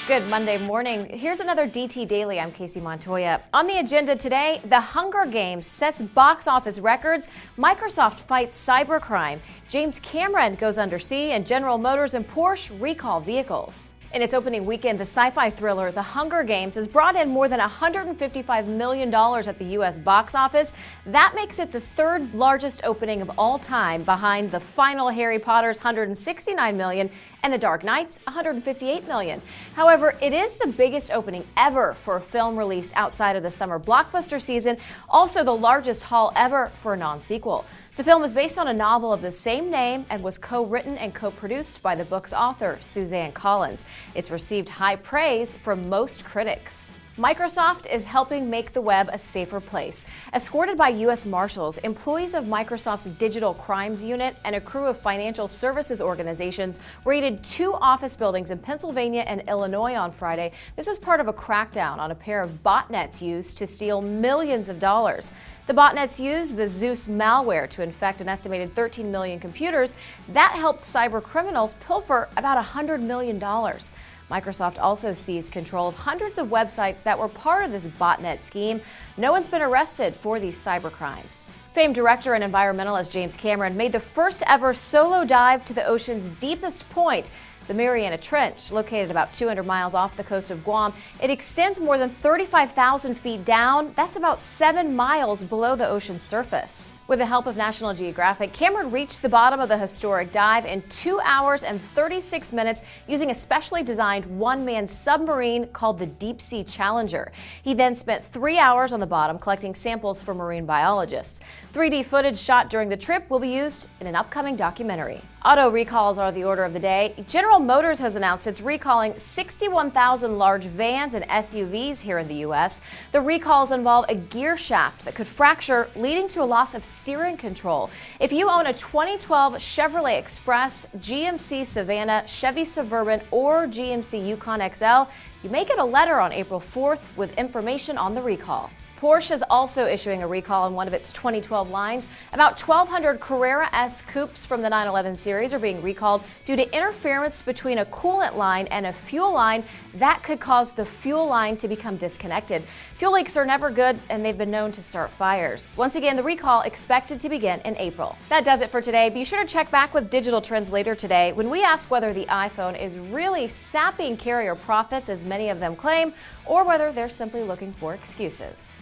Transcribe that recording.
Good Monday morning. Here's another DT Daily. I'm Casey Montoya. On the agenda today, The Hunger Games sets box office records, Microsoft fights cybercrime, James Cameron goes undersea, and General Motors and Porsche recall vehicles. In its opening weekend, the sci-fi thriller The Hunger Games has brought in more than $155 million at the U.S. box office. That makes it the third largest opening of all time, behind the final Harry Potter's $169 million and The Dark Knight's $158 million. However, it is the biggest opening ever for a film released outside of the summer blockbuster season, also the largest haul ever for a non-sequel. The film is based on a novel of the same name and was co-written and co-produced by the book's author, Suzanne Collins. It's received high praise from most critics. Microsoft is helping make the web a safer place. Escorted by U.S. Marshals, employees of Microsoft's Digital Crimes Unit and a crew of financial services organizations raided two office buildings in Pennsylvania and Illinois on Friday. This was part of a crackdown on a pair of botnets used to steal millions of dollars. The botnets used the Zeus malware to infect an estimated 13 million computers. That helped cyber criminals pilfer about $100 million. Microsoft also seized control of hundreds of websites that were part of this botnet scheme. No one's been arrested for these cybercrimes. Famed director and environmentalist James Cameron made the first ever solo dive to the ocean's deepest point, the Mariana Trench, located about 200 miles off the coast of Guam. It extends more than 35,000 feet down. That's about 7 miles below the ocean's surface. With the help of National Geographic, Cameron reached the bottom of the historic dive in 2 hours and 36 minutes using a specially designed one-man submarine called the Deep Sea Challenger. He then spent 3 hours on the bottom collecting samples for marine biologists. 3D footage shot during the trip will be used in an upcoming documentary. Auto recalls are the order of the day. General Motors has announced it's recalling 61,000 large vans and SUVs here in the U.S. The recalls involve a gear shaft that could fracture, leading to a loss of steering control. If you own a 2012 Chevrolet Express, GMC Savannah, Chevy Suburban, or GMC Yukon XL, you may get a letter on April 4th with information on the recall. Porsche is also issuing a recall on one of its 2012 lines. About 1,200 Carrera S coupes from the 911 series are being recalled due to interference between a coolant line and a fuel line that could cause the fuel line to become disconnected. Fuel leaks are never good, and they've been known to start fires. Once again, the recall expected to begin in April. That does it for today. Be sure to check back with digital trends later today when we ask whether the iPhone is really sapping carrier profits, as many of them claim, or whether they're simply looking for excuses.